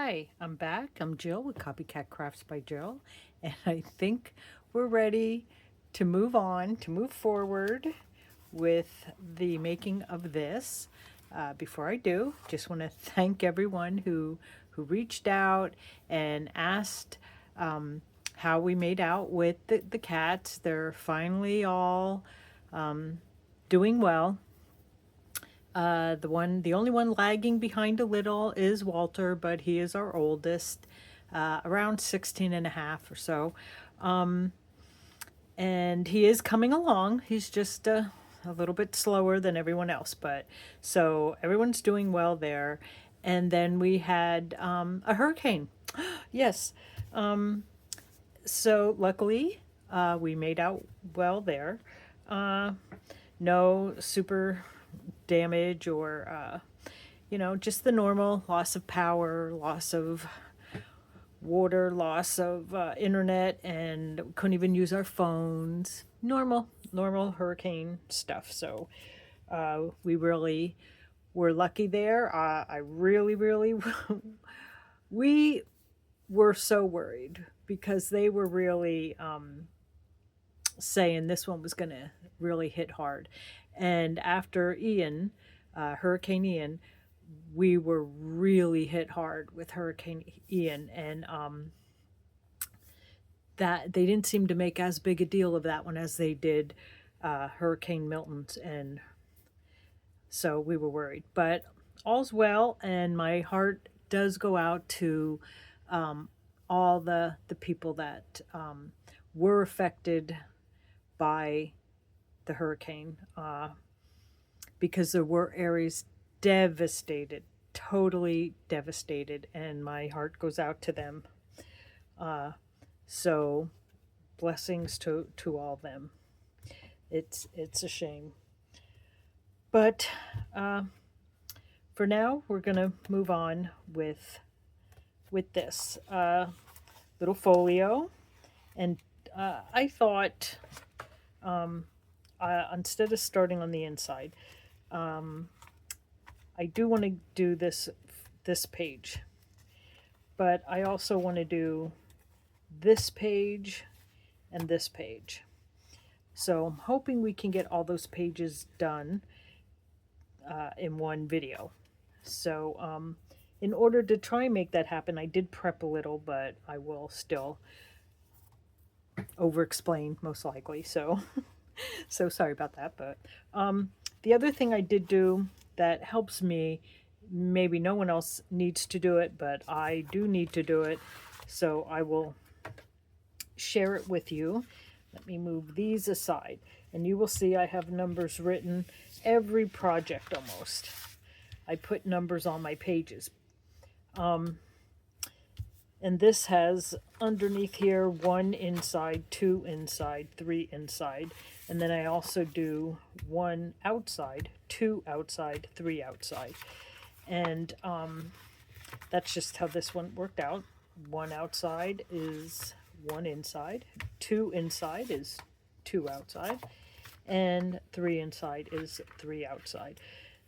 Hi, I'm back. I'm Jill with Copycat Crafts by Jill, and I think we're ready to move on, to move forward with the making of this. Before I do, just want to thank everyone who reached out and asked how we made out with the cats. They're finally all doing well. The only one lagging behind a little is Walter, but he is our oldest, around 16 and a half or so. And he is coming along. He's just a little bit slower than everyone else, but so everyone's doing well there. And then we had a hurricane. Yes. So luckily, we made out well there. Uh, no super damage or just the normal loss of power, loss of water, loss of internet, and couldn't even use our phones. Normal hurricane stuff. So we really were lucky there. I really we were so worried because they were really saying this one was going to really hit hard. And after Ian, Hurricane Ian, we were really hit hard with Hurricane Ian, and that they didn't seem to make as big a deal of that one as they did Hurricane Milton's, and so we were worried. But all's well, and my heart does go out to all the people that were affected by the hurricane, because there were areas devastated, totally devastated, and my heart goes out to them. So blessings to all of them. It's a shame, but for now we're gonna move on with this little folio, and I thought instead of starting on the inside, I do want to do this page, but I also want to do this page and this page. So I'm hoping we can get all those pages done in one video. So in order to try and make that happen, I did prep a little, but I will still over explain most likely. So so sorry about that. But the other thing I did do that helps me, maybe no one else needs to do it, but I do need to do it, so I will share it with you. Let me move these aside, and you will see I have numbers written every project almost. I put numbers on my pages. And this has underneath here 1 inside, 2 inside, 3 inside. And then I also do 1 outside, 2 outside, 3 outside. And that's just how this one worked out. 1 outside is 1 inside, 2 inside is 2 outside, and 3 inside is 3 outside.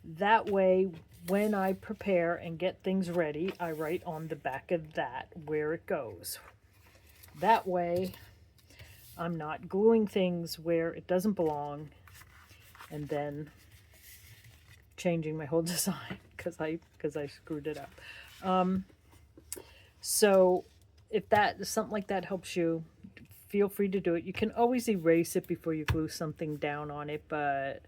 That way, when I prepare and get things ready, I write on the back of that where it goes. That way, I'm not gluing things where it doesn't belong and then changing my whole design because I screwed it up. So if something like that helps you, feel free to do it. You can always erase it before you glue something down on it, but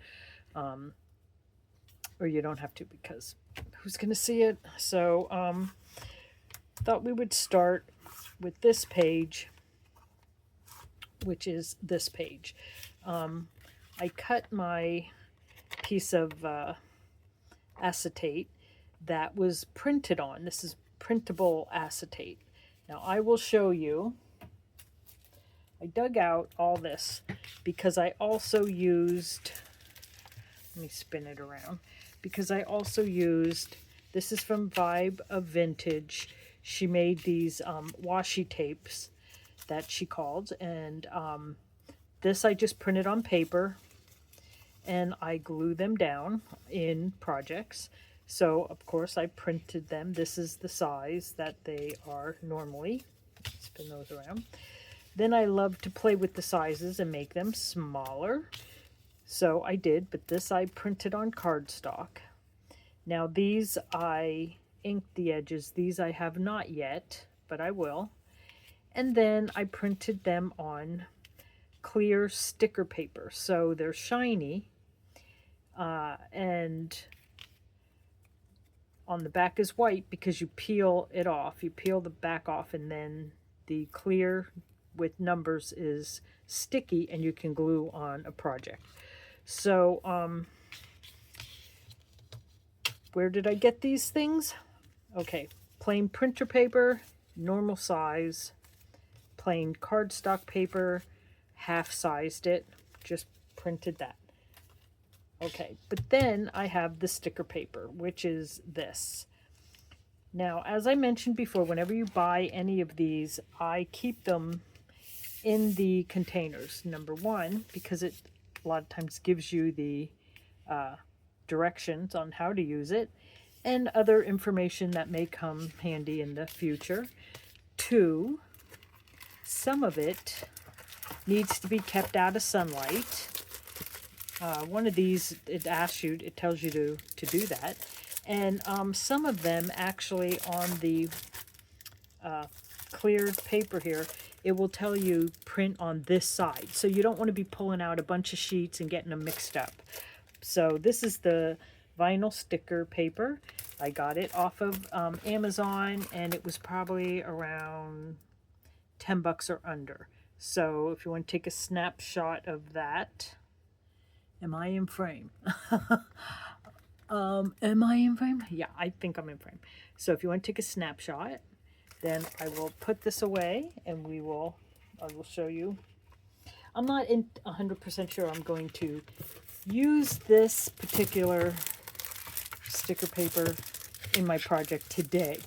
or you don't have to, because who's going to see it? So thought we would start with this page, which is this page. I cut my piece of acetate that was printed on. This is printable acetate. Now I will show you. I dug out all this because I also used, let me spin it around, because I also used, this is from Vibe of Vintage. She made these washi tapes that she called, and this I just printed on paper and I glue them down in projects. So, of course, I printed them. This is the size that they are normally. Spin those around. Then I love to play with the sizes and make them smaller. So I did, but this I printed on cardstock. Now these I inked the edges. These I have not yet, but I will. And then I printed them on clear sticker paper. So they're shiny. And on the back is white because you peel it off. You peel the back off, and then the clear with numbers is sticky and you can glue on a project. So, where did I get these things? Okay, plain printer paper, normal size, plain cardstock paper, half-sized it, just printed that. Okay, but then I have the sticker paper, which is this. Now, as I mentioned before, whenever you buy any of these, I keep them in the containers. Number one, because it a lot of times gives you the directions on how to use it and other information that may come handy in the future. Two, some of it needs to be kept out of sunlight. One of these, it asks you, it tells you to do that. And some of them actually on the cleared paper here, it will tell you print on this side. So you don't want to be pulling out a bunch of sheets and getting them mixed up. So this is the vinyl sticker paper. I got it off of Amazon, and it was probably around 10 bucks or under. So if you want to take a snapshot of that, am I in frame? Am I in frame? Yeah, I think I'm in frame. So if you want to take a snapshot, then I will put this away and I will show you. I'm not 100% sure I'm going to use this particular sticker paper in my project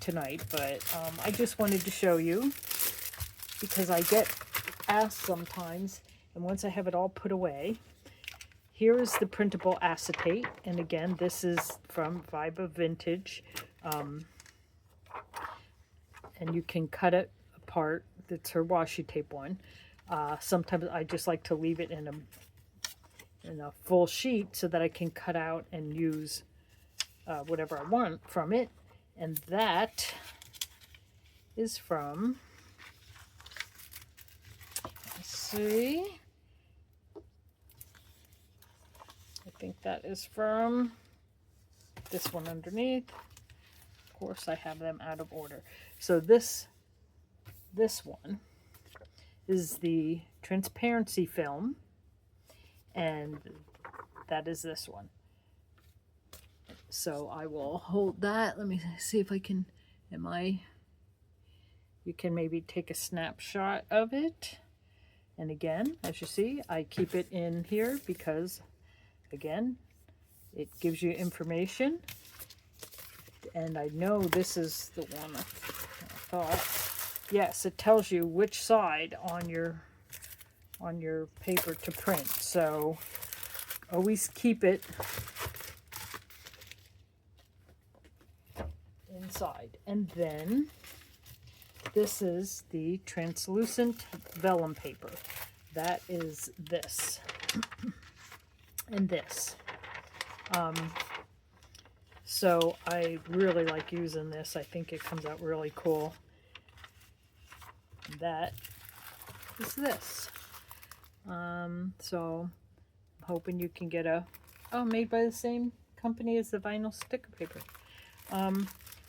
tonight, but I just wanted to show you because I get asked sometimes, and once I have it all put away, here is the printable acetate, and again, this is from Viba Vintage, and you can cut it apart. It's her washi tape one. Sometimes I just like to leave it in a full sheet so that I can cut out and use whatever I want from it. And that is from, let's see, I think that is from this one underneath. Of course, I have them out of order. So this one is the transparency film, and that is this one. So I will hold that. Let me see if I can, you can maybe take a snapshot of it. And again, as you see, I keep it in here because, again, it gives you information. And I know this is the one I thought. Yes, it tells you which side on your paper to print. So always keep it inside. And then this is the translucent vellum paper. That is this and this. So I really like using this. I think it comes out really cool. That is this. So I'm hoping you can get made by the same company as the vinyl sticker paper.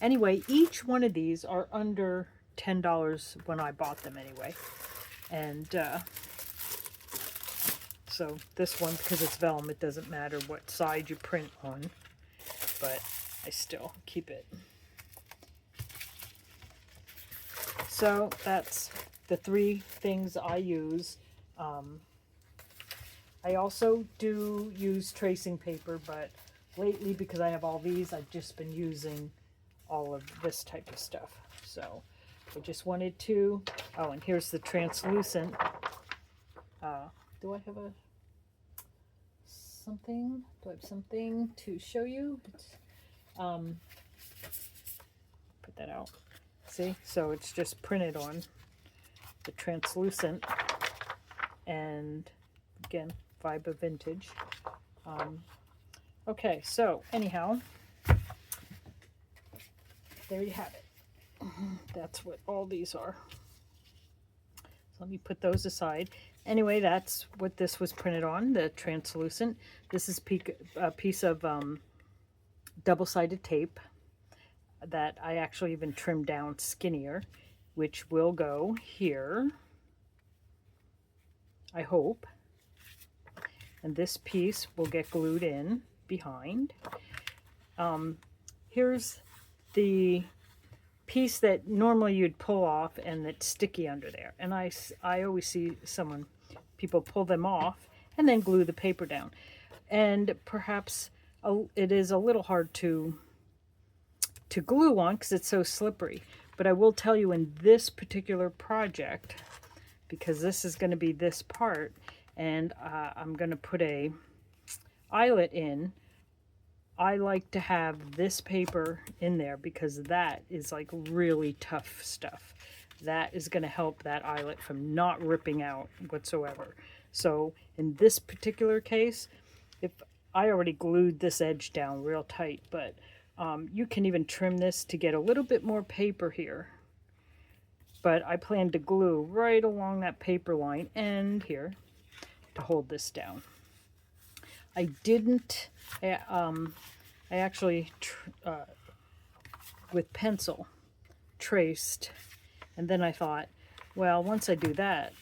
Anyway, each one of these are under $10 when I bought them anyway. And so this one, because it's vellum, it doesn't matter what side you print on, but I still keep it. So that's the three things I use. I also do use tracing paper, but lately, because I have all these, I've just been using all of this type of stuff. So I just wanted to, oh, and here's the translucent. Do I have something to show you? Put that out. See? So it's just printed on the translucent, and again, Fiber Vintage. Okay, so anyhow, there you have it. That's what all these are. So let me put those aside. Anyway, that's what this was printed on, the translucent. This is a piece of double-sided tape that I actually even trimmed down skinnier, which will go here, I hope. And this piece will get glued in behind. Here's the piece that normally you'd pull off and that's sticky under there. And I always see people pull them off and then glue the paper down. And perhaps it is a little hard to glue on because it's so slippery. But I will tell you, in this particular project, because this is going to be this part, and I'm going to put a eyelet in, I like to have this paper in there because that is like really tough stuff. That is going to help that eyelet from not ripping out whatsoever. So in this particular case, if I already glued this edge down real tight, but you can even trim this to get a little bit more paper here. But I plan to glue right along that paper line and here to hold this down. I didn't, I actually, with pencil, traced, and then I thought, well, once I do that,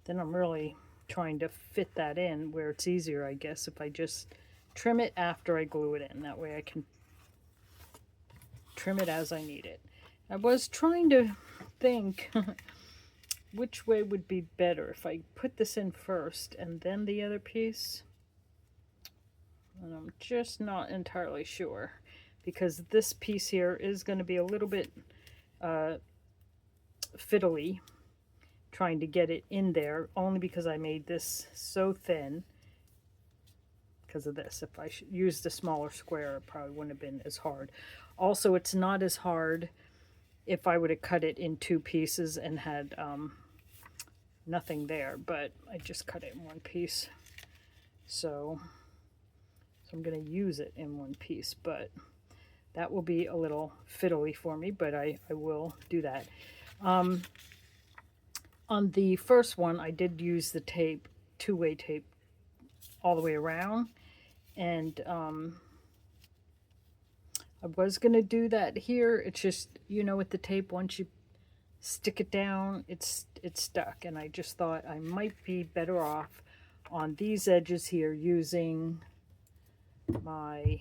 then I'm really trying to fit that in where it's easier, I guess, if I just trim it after I glue it in. That way I can trim it as I need it. I was trying to think which way would be better, if I put this in first and then the other piece. And I'm just not entirely sure, because this piece here is going to be a little bit fiddly trying to get it in there, only because I made this so thin because of this. If I used a smaller square, it probably wouldn't have been as hard. Also, it's not as hard if I would have cut it in two pieces and had nothing there, but I just cut it in one piece. So I'm going to use it in one piece, but that will be a little fiddly for me, but I will do that. On the first one, I did use the tape, two-way tape, all the way around, and I was going to do that here. It's just, you know, with the tape, once you stick it down, it's stuck, and I just thought I might be better off on these edges here using my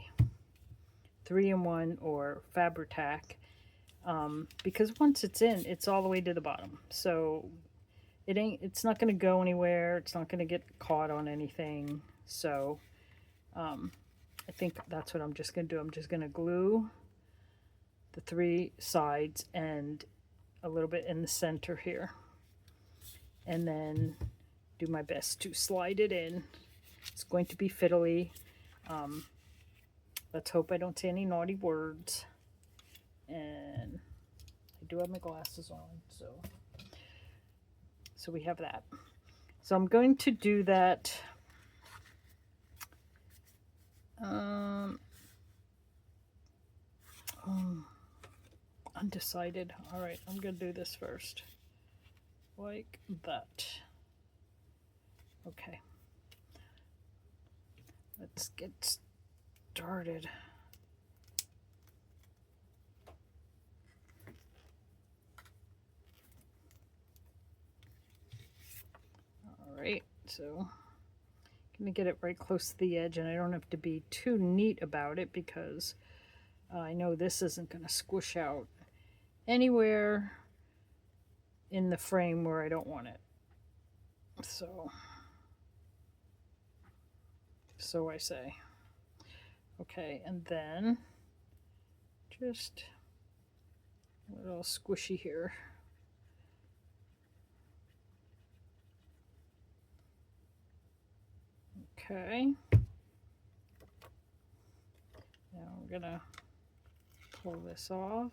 3-in-1 or Fabri-Tac, because once it's in, it's all the way to the bottom, so it's not going to go anywhere. It's not going to get caught on anything. So I think that's what I'm just going to do. I'm just going to glue the 3 sides and a little bit in the center here, and then do my best to slide it in. It's going to be fiddly. Let's hope I don't say any naughty words. And I do have my glasses on, so we have that. So I'm going to do that. Undecided. All right, I'm going to do this first. Like that. Okay. Let's get started. Alright, so I'm going to get it right close to the edge, and I don't have to be too neat about it because I know this isn't going to squish out anywhere in the frame where I don't want it. So I say. Okay, and then just a little squishy here. Okay. Now I'm gonna pull this off.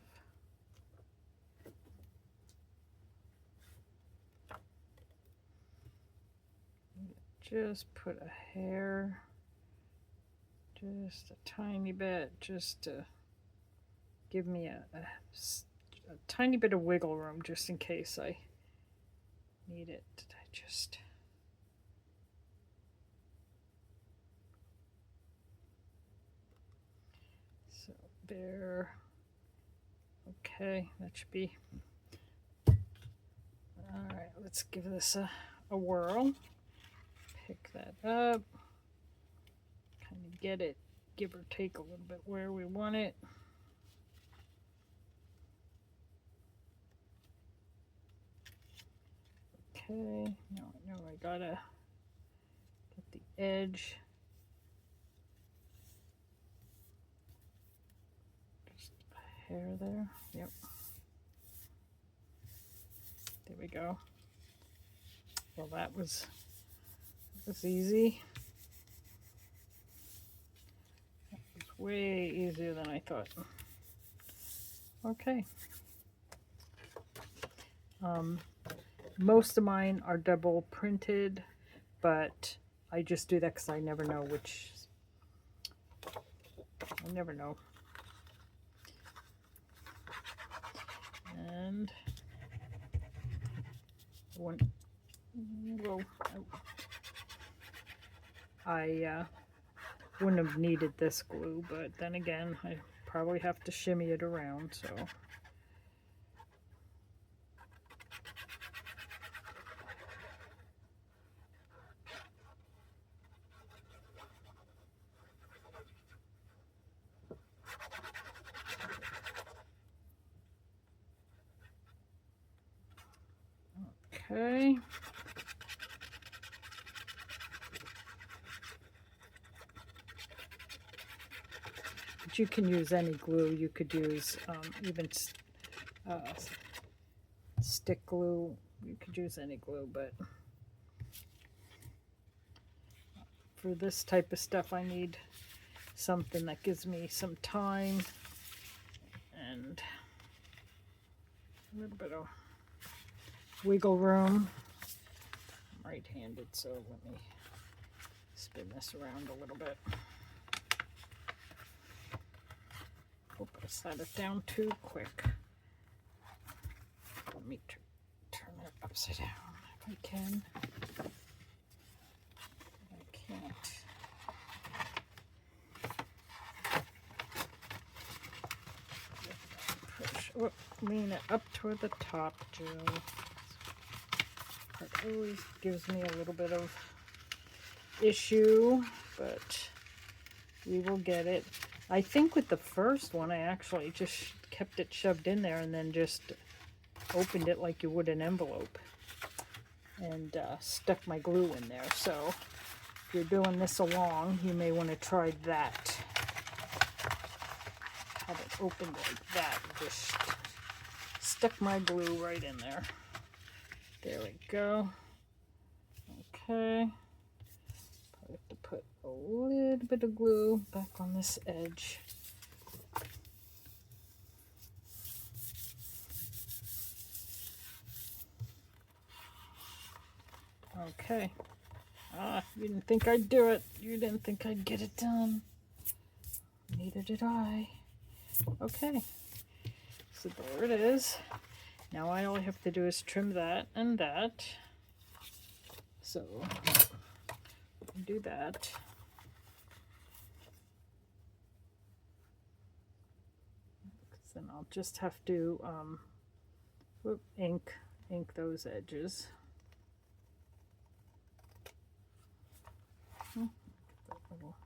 Just put a hair, just a tiny bit, just to give me a tiny bit of wiggle room, just in case I need it. I just so there. Okay, that should be. All right, let's give this a whirl. Pick that up. Kind of get it, give or take a little bit where we want it. Okay, now I know I gotta get the edge. Just a hair there. Yep. There we go. Well, that was easy. That was way easier than I thought. Okay. Most of mine are double printed, but I just do that because I never know which. I never know. And one. Well, I wouldn't have needed this glue, but then again, I probably have to shimmy it around, so. Okay. But you can use any glue. You could use even stick glue. You could use any glue, but for this type of stuff, I need something that gives me some time and a little bit of wiggle room. I'm right-handed, so let me spin this around a little bit. Hope I set it down too quick. Let me turn it upside down if I can. I can't. Push. Oh, lean it up toward the top, Jill. That always gives me a little bit of issue, but we will get it. I think with the first one, I actually just kept it shoved in there and then just opened it like you would an envelope and stuck my glue in there. So if you're doing this along, you may want to try that. Have it opened like that. Just stuck my glue right in there. There we go. Okay. Probably have to put a little bit of glue back on this edge. Okay. You didn't think I'd do it. You didn't think I'd get it done. Neither did I. Okay. So there it is. Now all I have to do is trim that and that. So do that. Then I'll just have to ink those edges. That little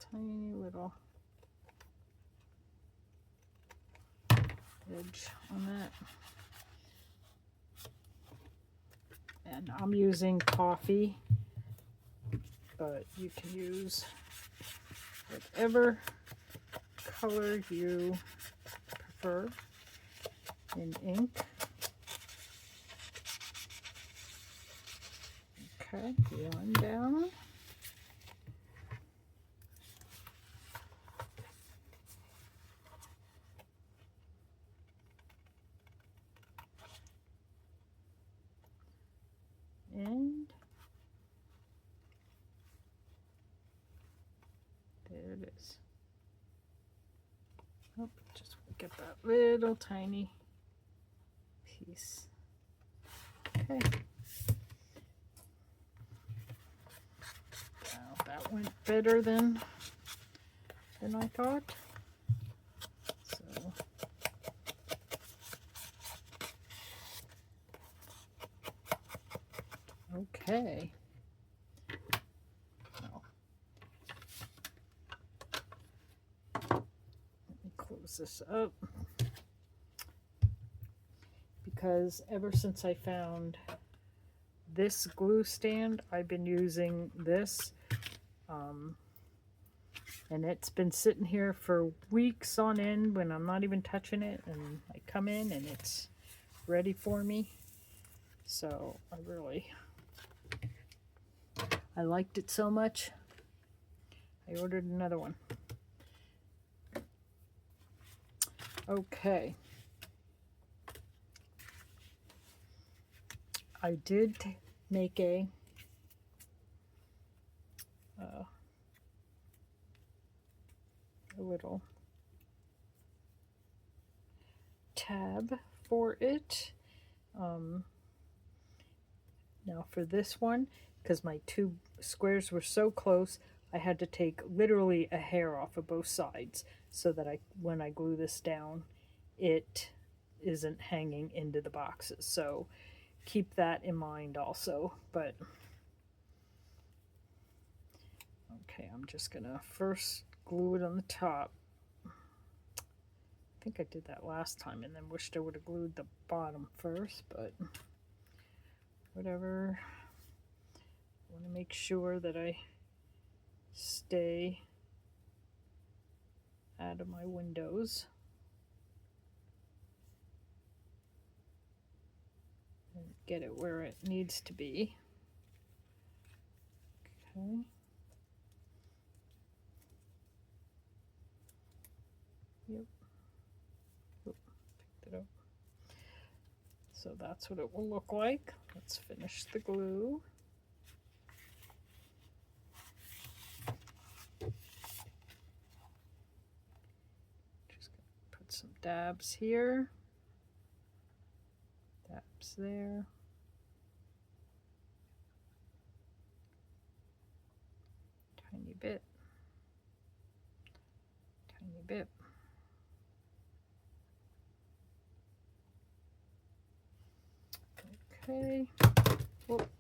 tiny little edge on that. And I'm using KoFi, but you can use whatever color you prefer in ink. Okay, one down. Oh, just get that little tiny piece. Okay. Now that went better than I thought. So okay. Now, let me close this up, because ever since I found this glue stand, I've been using this, and it's been sitting here for weeks on end when I'm not even touching it, and I come in and it's ready for me. So I liked it so much, I ordered another one. Okay. I did make a little tab for it. Now for this one, because my two squares were so close, I had to take literally a hair off of both sides so that when I glue this down, it isn't hanging into the boxes. So keep that in mind also. But okay, I'm just gonna first glue it on the top. I think I did that last time and then wished I would have glued the bottom first, but whatever. I want to make sure that I stay out of my windows. And get it where it needs to be. Okay. Yep. Oop, picked it up. So that's what it will look like. Let's finish the glue. Just gonna put some dabs here. Dabs there. Tiny bit. Tiny bit. Okay. Whoop.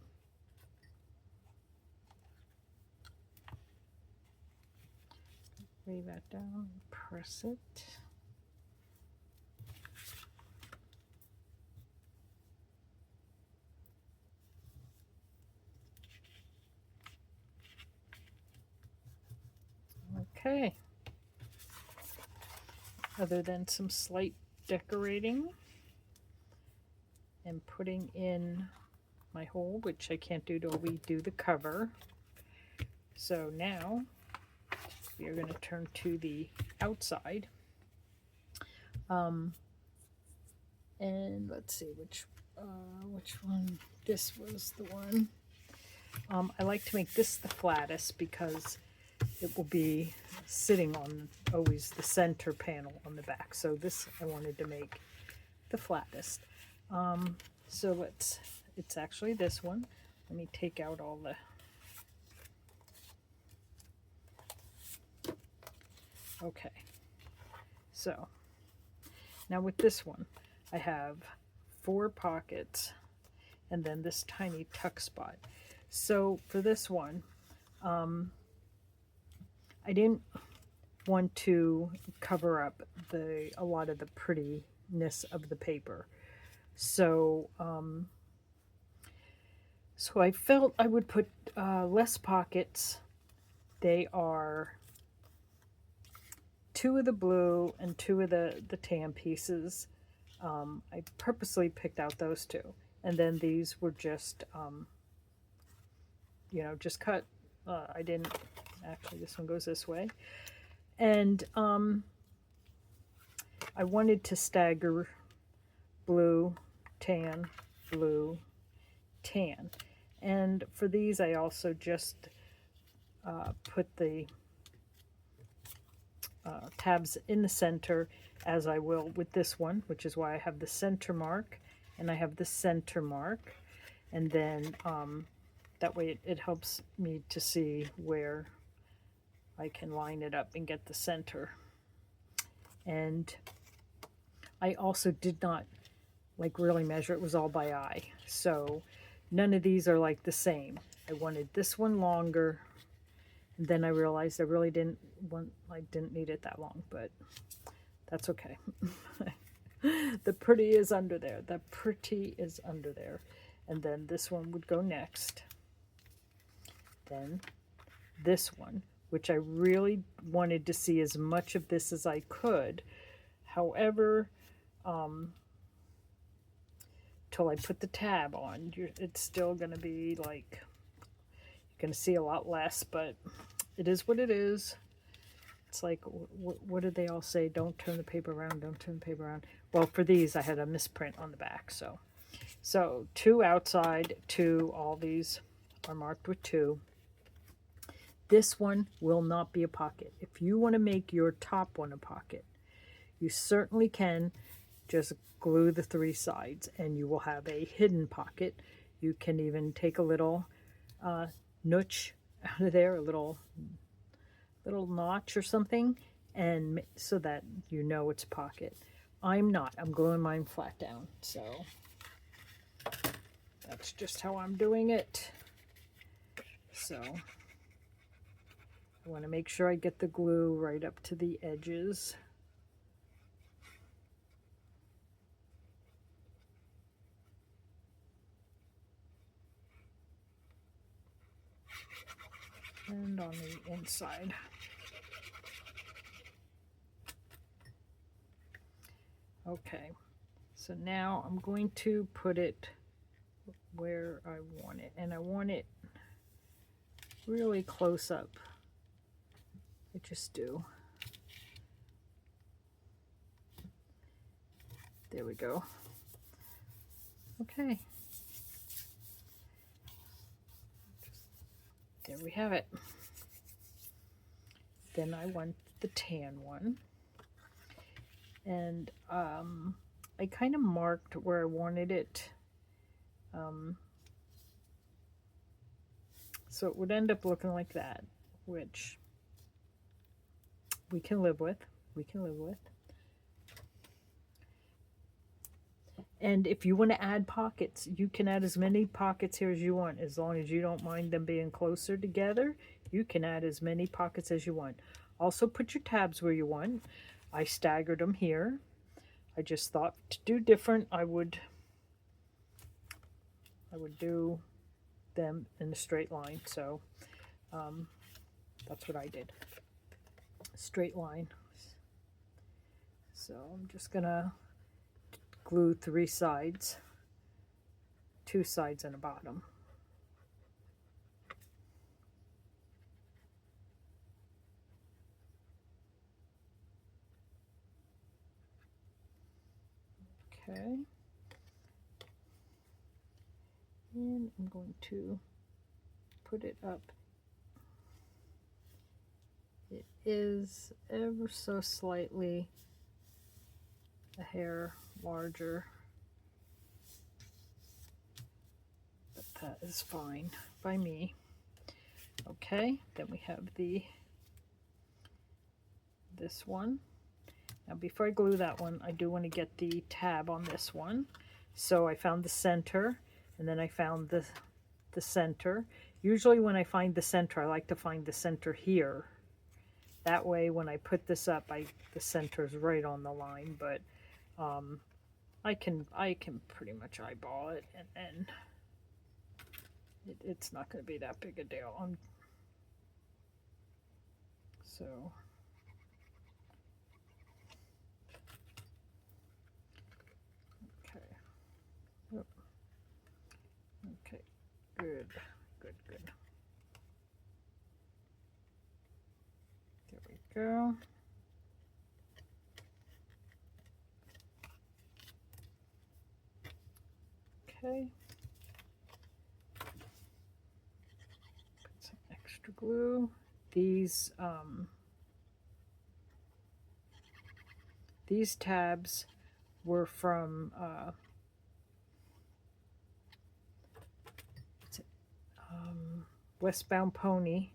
Lay that down, press it. Okay. Other than some slight decorating and putting in my hole, which I can't do till we do the cover. So now we are going to turn to the outside. And let's see which one. This was the one. I like to make this the flattest because it will be sitting on always the center panel on the back. So this I wanted to make the flattest. So it's actually this one. Let me take out all the okay. So now with this one, I have 4 pockets and then this tiny tuck spot. So for this one, I didn't want to cover up a lot of the prettiness of the paper. So so I felt I would put less pockets. They are 2 of the blue and 2 of the tan pieces. I purposely picked out those 2. And then these were just, you know, just cut. I didn't, actually this one goes this way. And I wanted to stagger blue, tan, blue, tan. And for these I also just put the tabs in the center as I will with this one, which is why I have the center mark and I have the center mark. And then that way it helps me to see where I can line it up and get the center. And I also did not like really measure, it was all by eye. So none of these are like the same. I wanted this one longer, and then I realized I really didn't need it that long, but that's okay. The pretty is under there. The pretty is under there. And then this one would go next. Then this one, which I really wanted to see as much of this as I could. However, till I put the tab on, it's still going to be like, you're going to see a lot less, but it is what it is. It's like, what did they all say? Don't turn the paper around, don't turn the paper around. Well, for these, I had a misprint on the back, so 2 outside, 2, all these are marked with 2. This one will not be a pocket. If you want to make your top one a pocket, you certainly can just glue the 3 sides and you will have a hidden pocket. You can even take a little notch out of there, a little notch or something, and so that you know it's a pocket. I'm not. I'm gluing mine flat down, so that's just how I'm doing it. So I want to make sure I get the glue right up to the edges. And on the inside. Okay, so now I'm going to put it where I want it, and I want it really close up. I just do. There we go. Okay. There we have it. Then I want the tan one. And I kind of marked where I wanted it. So it would end up looking like that, which we can live with. We can live with. And if you want to add pockets, you can add as many pockets here as you want. As long as you don't mind them being closer together, you can add as many pockets as you want. Also put your tabs where you want. I staggered them here. I just thought to do different, I would do them in a straight line. So that's what I did. Straight line. So I'm just gonna glue 3 sides, 2 sides and a bottom. Okay. And I'm going to put it up. It is ever so slightly a hair larger, but that is fine by me. Okay, then we have this one. Now before I glue that one, I do want to get the tab on this one. So I found the center, and then I found the center. Usually when I find the center, I like to find the center here. That way when I put this up, the center is right on the line, but I can pretty much eyeball it, and it's not going to be that big a deal. So okay. Okay, good. There we go. Okay. Put some extra glue. These These tabs were from Westbound Pony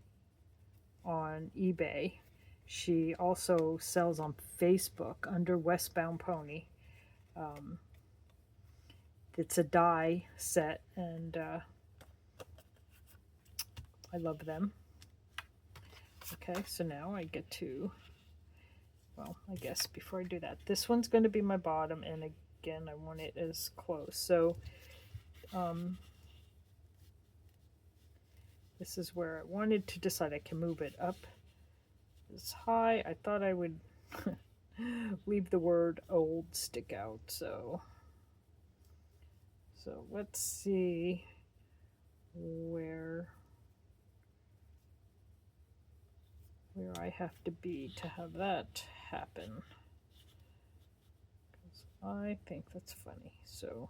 on eBay. She also sells on Facebook under Westbound Pony. It's a die set, and I love them. Okay, so now I get to, well, I guess before I do that, this one's going to be my bottom, and again, I want it as close. So this is where I wanted to decide. I can move it up as high. I thought I would leave the word old stick out. So let's see where I have to be to have that happen. Because I think that's funny. So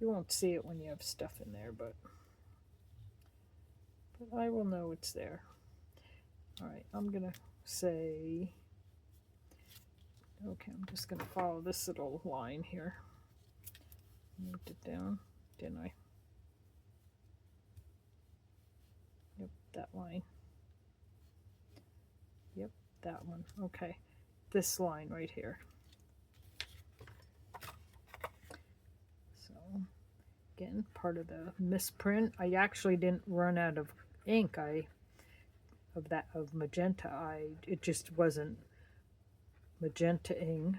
you won't see it when you have stuff in there, but I will know it's there. All right, I'm gonna say, okay, I'm just gonna follow this little line here. Moved it down, didn't I? Yep, that line. Yep, that one. Okay, this line right here. So again, part of the misprint. I actually didn't run out of ink. Of magenta. It just wasn't magenta ink,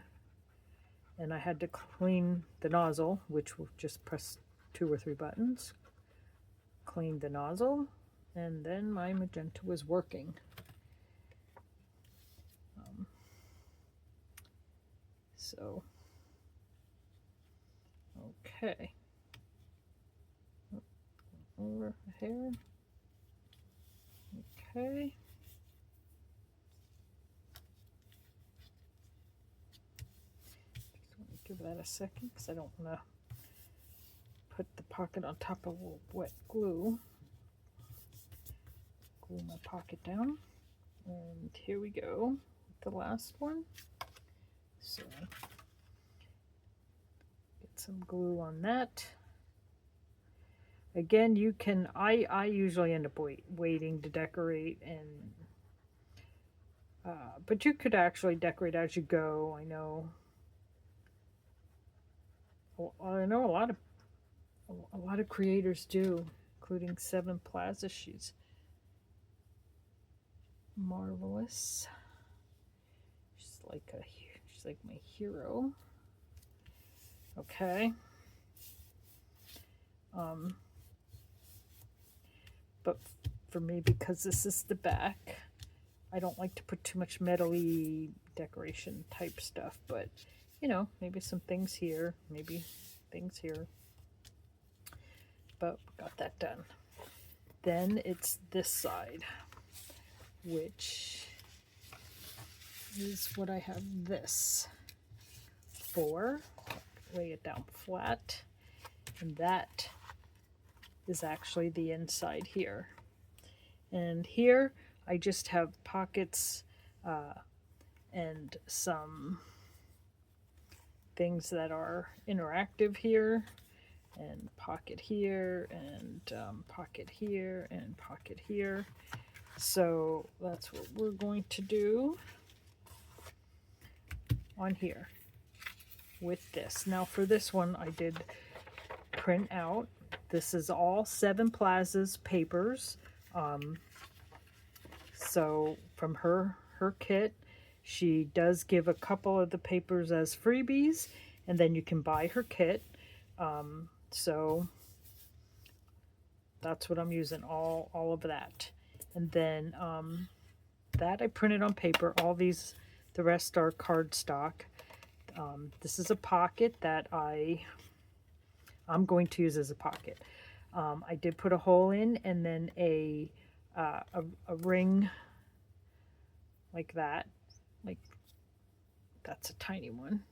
and I had to clean the nozzle, which will just press 2 or 3 buttons. Clean the nozzle, and then my magenta was working. So okay, over here. Okay. Just want to give that a second because I don't want to put the pocket on top of wet glue. Glue my pocket down. And here we go with the last one. So get some glue on that. Again, you can, I usually end up waiting to decorate, and but you could actually decorate as you go. I know a lot of creators do, including 7 Plaza. She's marvelous. She's like my hero. Okay. But for me, because this is the back, I don't like to put too much metal-y decoration type stuff, but you know, maybe some things here, maybe things here. But got that done. Then it's this side, which is what I have this for. Lay it down flat, and that is actually the inside here. And here I just have pockets and some things that are interactive here, and pocket here, and pocket here, and pocket here. So that's what we're going to do on here with this. Now for this one, I did print out. This is all 7 Plazas papers. So from her kit, she does give a couple of the papers as freebies, and then you can buy her kit. So that's what I'm using, all of that. And then that I printed on paper. All these, the rest are cardstock. This is a pocket that I'm going to use as a pocket. I did put a hole in, and then a ring like that. Like, that's a tiny one.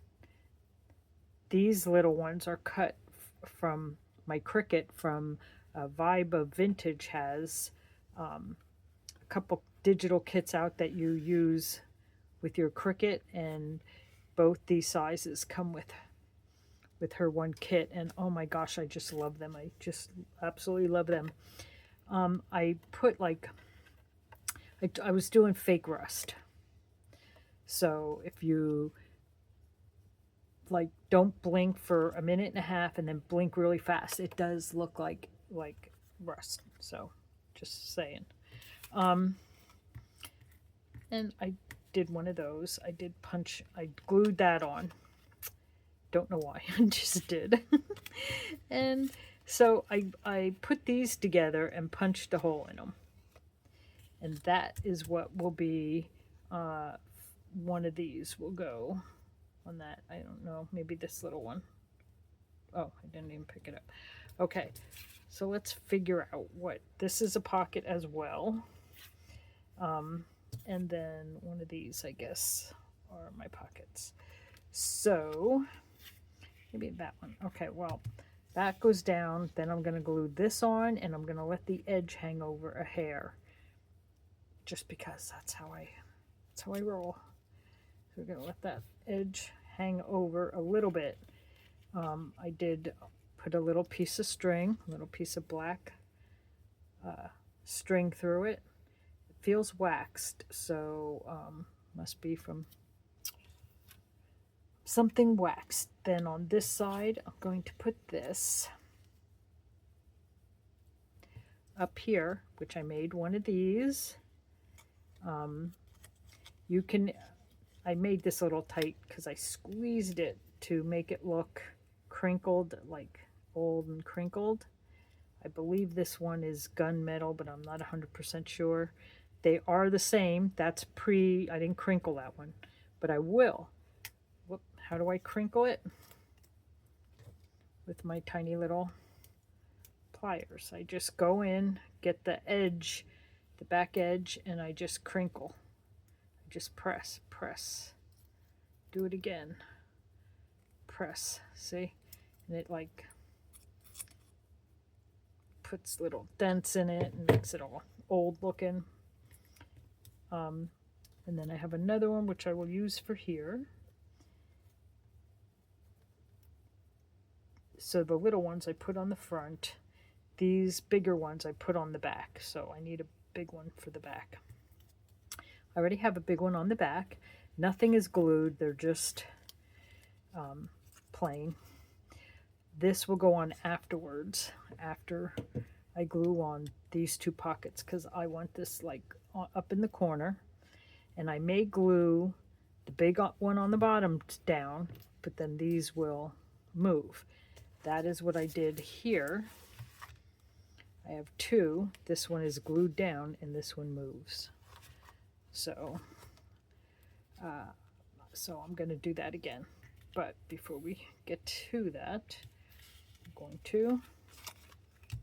These little ones are cut from my Cricut from Vibe of Vintage. Has a couple digital kits out that you use with your Cricut, both these sizes come with her one kit, and oh my gosh, I just love them. I just absolutely love them. I put like, I was doing fake rust. So if you like don't blink for a minute and a half and then blink really fast, it does look like rust. So just saying. And I did one of those. I glued that on. Don't know why, I just did. And so I put these together and punched a hole in them. And that is what will be, one of these will go on that. I don't know, maybe this little one. Oh, I didn't even pick it up. Okay, so let's figure out what, this is a pocket as well. And then one of these, I guess, are my pockets. So maybe that one. Okay, well, that goes down. Then I'm going to glue this on, and I'm going to let the edge hang over a hair, just because that's how I roll. So we're going to let that edge hang over a little bit. I did put a little piece of string, a little piece of black string through it. It feels waxed, so must be from something waxed. Then on this side, I'm going to put this up here, which I made one of these. You can, I made this a little tight because I squeezed it to make it look crinkled, like old and crinkled. I believe this one is gunmetal, but I'm not 100% sure. They are the same. That's I didn't crinkle that one, but I will. Whoop, how do I crinkle it? With my tiny little pliers. I just go in, get the edge, the back edge, and I just crinkle. I just press. Do it again. Press, see? And it like puts little dents in it and makes it all old looking. And then I have another one which I will use for here. So the little ones I put on the front. These bigger ones I put on the back. So I need a big one for the back. I already have a big one on the back. Nothing is glued. They're just plain. This will go on afterwards, after I glue on these two pockets, because I want this like up in the corner. And I may glue the big one on the bottom down, but then these will move. That is what I did here. I have two. This one is glued down and this one moves. So I'm going to do that again. But before we get to that, I'm going to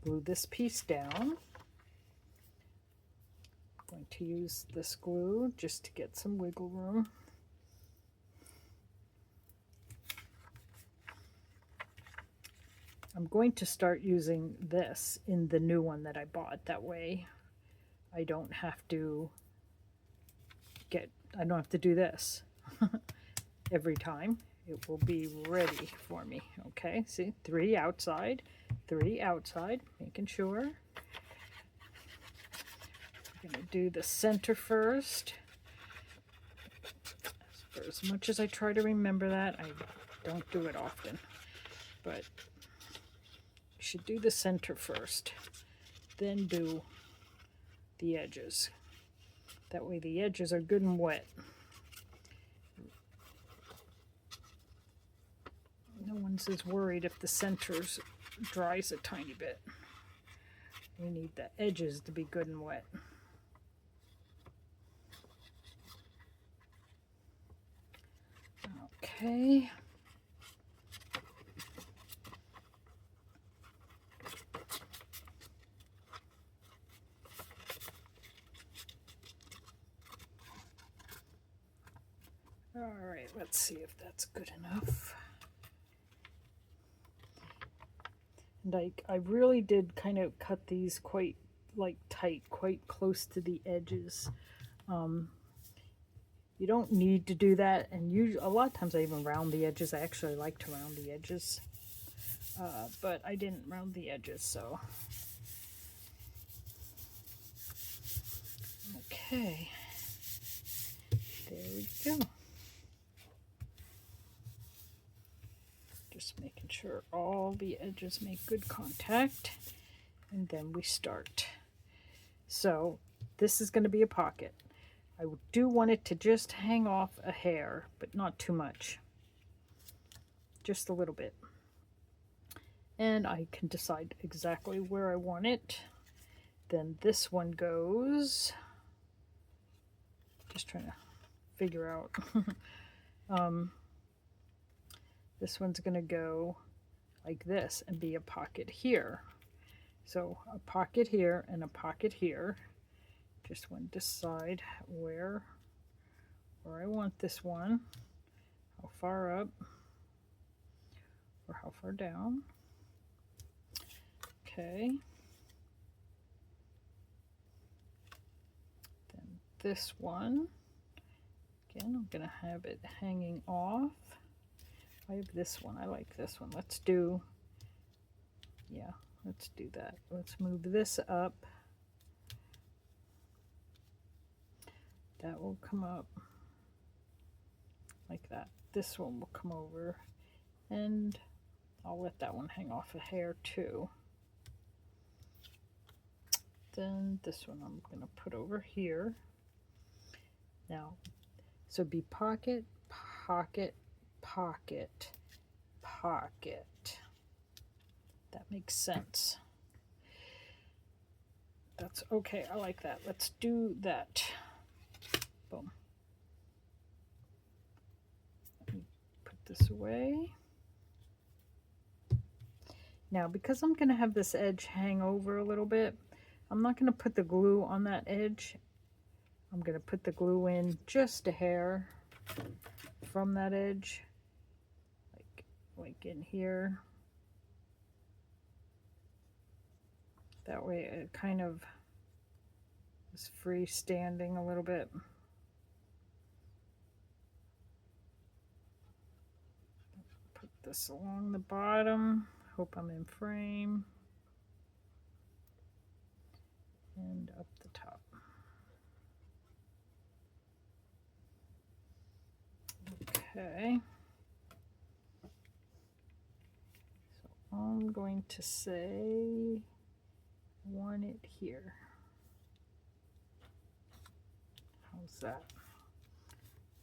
glue this piece down. I'm going to use this glue just to get some wiggle room. I'm going to start using this in the new one that I bought. That way I don't have to do this every time. It will be ready for me. Okay, see, 3 outside, 3 outside, making sure. I'm going to do the center first. For as much as I try to remember that, I don't do it often. But you should do the center first, then do the edges. That way the edges are good and wet. No one's as worried if the centers dries a tiny bit. We need the edges to be good and wet. Okay. All right, let's see if that's good enough. And I really did kind of cut these quite like tight, quite close to the edges. You don't need to do that, and usually, a lot of times I even round the edges. I actually like to round the edges, but I didn't round the edges, so. Okay, there we go. Just making sure all the edges make good contact, and then we start. So this is going to be a pocket. I do want it to just hang off a hair, but not too much. Just a little bit. And I can decide exactly where I want it. Then this one goes, just trying to figure out. This one's going to go like this and be a pocket here. So a pocket here and a pocket here. Just want to decide where I want this one, how far up or how far down. Okay. Then this one, again, I'm going to have it hanging off. I have this one. I like this one. Let's do that. Let's move this up. That will come up like that. This one will come over, and I'll let that one hang off a hair too. Then this one I'm going to put over here. Now, so be pocket, pocket, pocket, pocket. That makes sense. That's okay. I like that. Let's do that. Boom. Let me put this away. Now, because I'm going to have this edge hang over a little bit, I'm not going to put the glue on that edge. I'm going to put the glue in just a hair from that edge, like in here. That way it kind of is freestanding a little bit. Put this along the bottom. Hope I'm in frame. And up the top. Okay. So I'm going to say I want it here. How's that?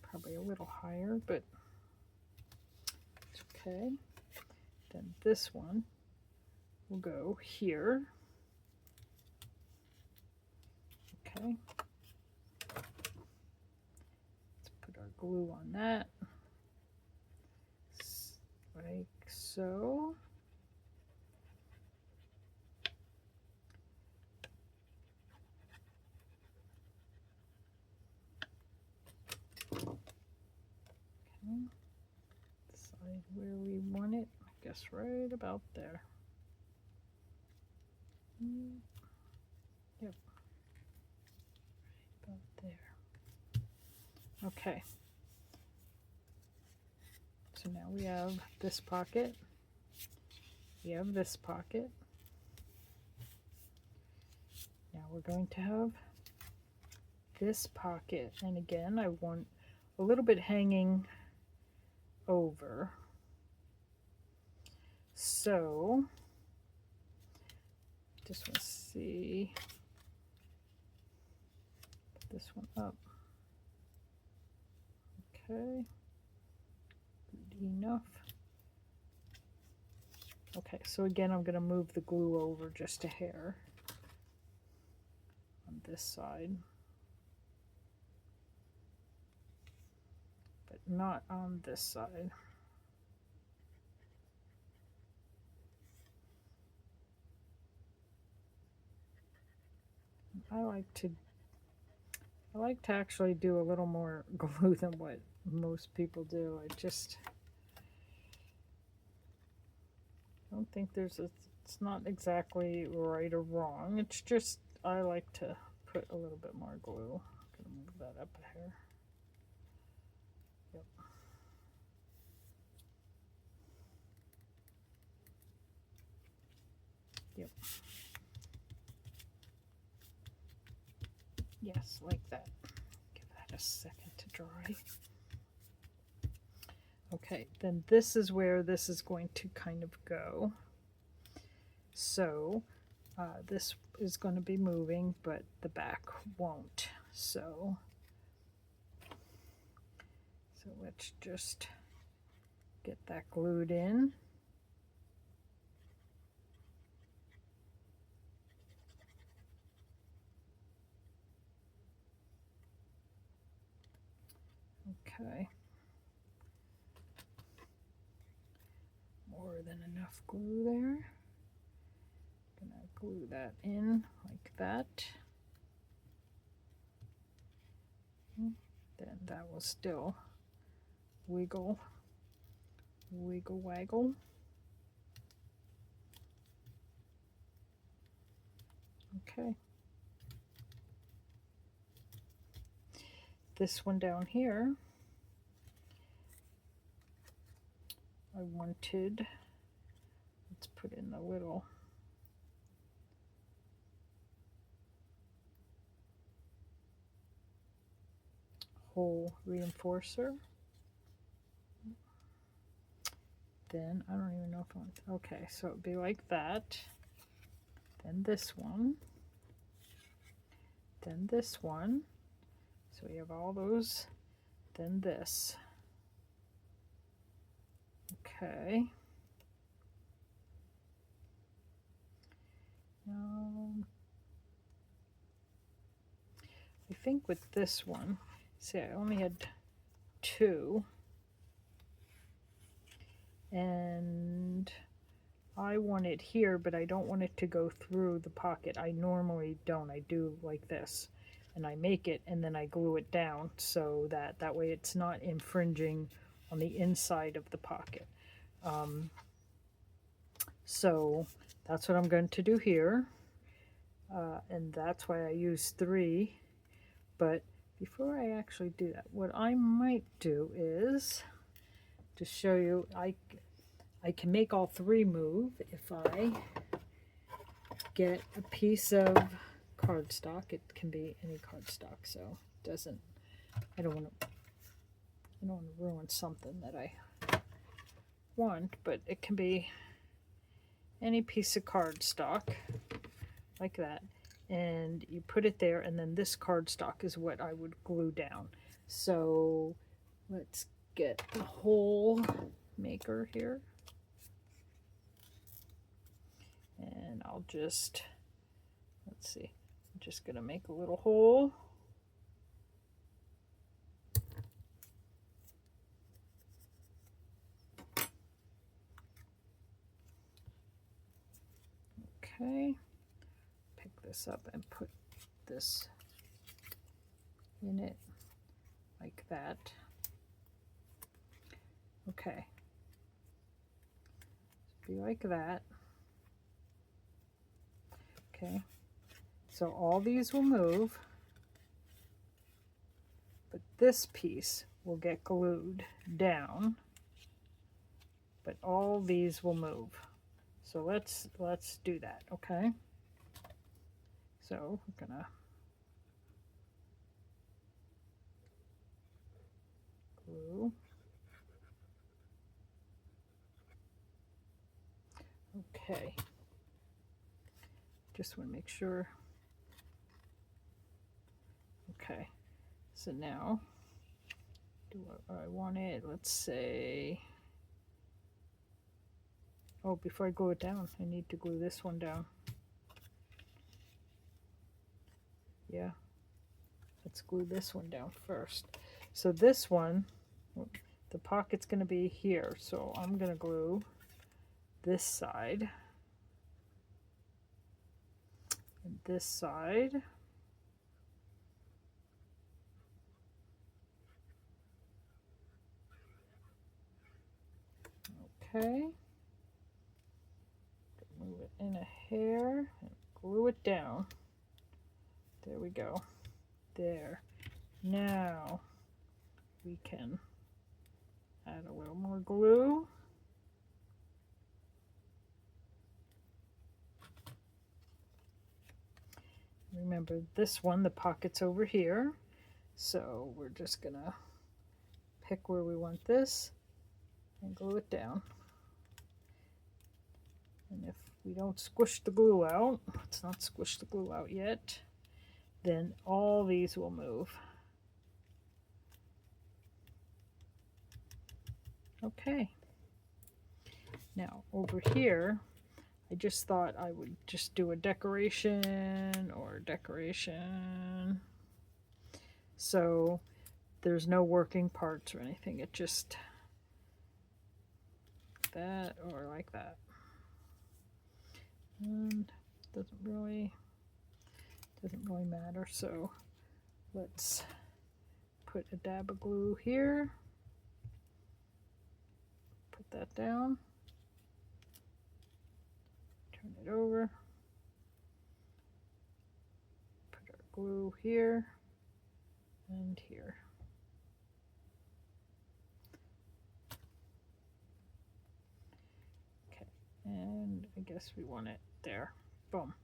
Probably a little higher, but it's okay. Then this one will go here. Okay. Let's put our glue on that. Like so. Okay. Decide where we want it. I guess right about there. Yep. Right about there. Okay. So now we have this pocket. We have this pocket. Now we're going to have this pocket. And again, I want a little bit hanging over. So, just want to see, put this one up. Okay, good enough. Okay, so again, I'm going to move the glue over just a hair on this side, but not on this side. I like to actually do a little more glue than what most people do. I just don't think it's not exactly right or wrong. It's just I like to put a little bit more glue. I'm gonna move that up a hair. Yep. Yes, like that. Give that a second to dry. Okay, then this is where this is going to kind of go. So this is going to be moving, but the back won't. So let's just get that glued in. Okay. More than enough glue there. Gonna glue that in like that. Then that will still wiggle, wiggle, waggle. Okay. This one down here, I wanted, let's put in the little hole reinforcer. Then I don't even know if I want, okay, so it'd be like that. Then this one. Then this one. So we have all those. Then this. Okay. I think with this one, see, I only had 2. And I want it here, but I don't want it to go through the pocket. I normally don't. I do like this. And I make it and then I glue it down so that way it's not infringing on the inside of the pocket. So that's what I'm going to do here. And that's why I use 3. But before I actually do that, what I might do is to show you, I can make all 3 move if I get a piece of cardstock. It can be any cardstock, so it doesn't, I don't want to ruin something that I want, but it can be any piece of cardstock like that, and you put it there, and then this cardstock is what I would glue down. So let's get the hole maker here, and I'll just, let's see, I'm just gonna make a little hole. Okay, pick this up and put this in it like that. Okay, be like that. Okay, so all these will move, but this piece will get glued down, but all these will move. So let's do that, okay? So we're gonna glue. Okay. Just want to make sure. Okay. So now, do I want it? Let's say. Oh, before I glue it down, I need to glue this one down. Yeah. Let's glue this one down first. So this one, the pocket's going to be here. So I'm going to glue this side and this side. Okay. Move it in a hair and glue it down. There we go. There. Now we can add a little more glue. remember this one, the pocket's over here. So we're just gonna pick where we want this and glue it down. And if we don't squish the glue out, let's not squish the glue out yet, then all these will move. Okay. Now over here, I just thought I would just do a decoration or decoration. So there's no working parts or anything. It just that or like that. And doesn't really matter. So let's put a dab of glue here. Put that down. Turn it over. Put our glue here and here. Okay, and I guess we want it there. Boom.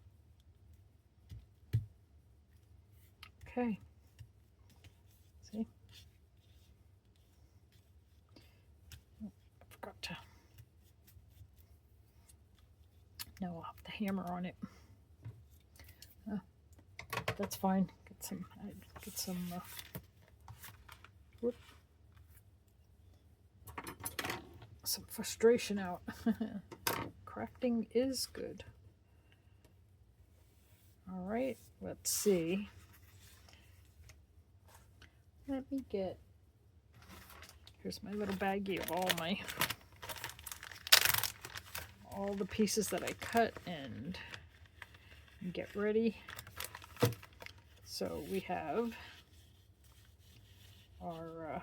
Okay. See? Oh, I forgot to. Now I'll have the hammer on it. That's fine. Get some. Whoop. Some frustration out. Crafting is good. All right, let's see. Let me get, here's my little baggie of all the pieces that I cut and get ready. So we have our,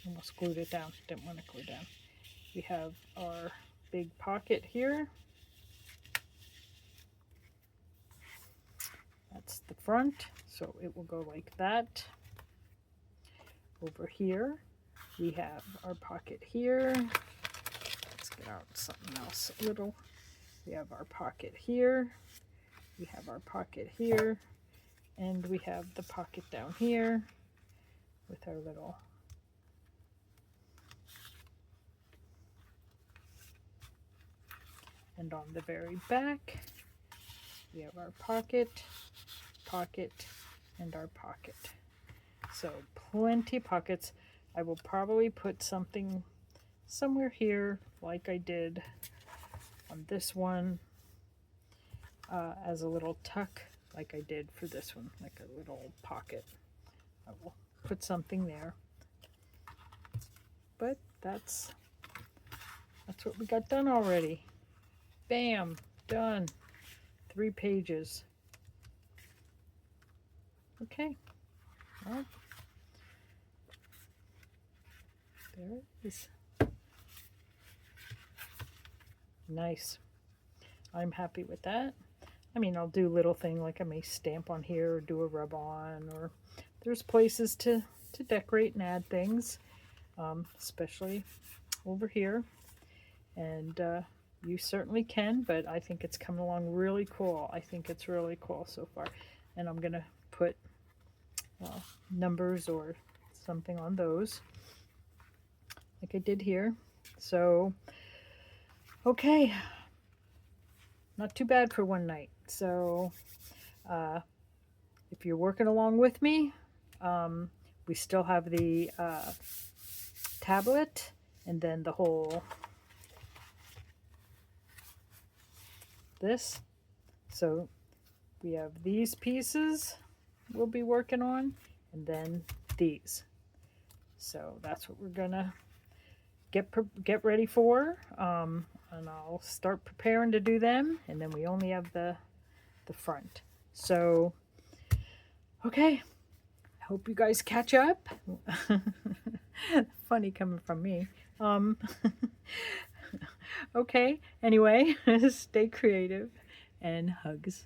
almost glued it down, didn't want to glue down. We have our big pocket here. That's the front, so it will go like that. Over here, we have our pocket here. Let's get out something else a little. We have our pocket here. We have our pocket here. And we have the pocket down here with our little and on the very back, we have our pocket, and our pocket. So plenty of pockets. I will probably put something somewhere here like I did on this one as a little tuck like I did for this one, like a little pocket. I will put something there. But that's what we got done already. Bam, done. 3 pages. Okay. Well, there it is. Nice. I'm happy with that. I mean, I'll do a little thing like I may stamp on here or do a rub on, or there's places to decorate and add things, especially over here. And you certainly can, but I think it's coming along really cool. I think it's really cool so far. And I'm going to put numbers or something on those like I did here. So, okay. Not too bad for one night. So, if you're working along with me, we still have the tablet and then the whole this. So we have these pieces we'll be working on, and then these. So that's what we're gonna get ready for, and I'll start preparing to do them, and then we only have the front. So okay, I hope you guys catch up. Funny coming from me. Okay, anyway, stay creative and hugs.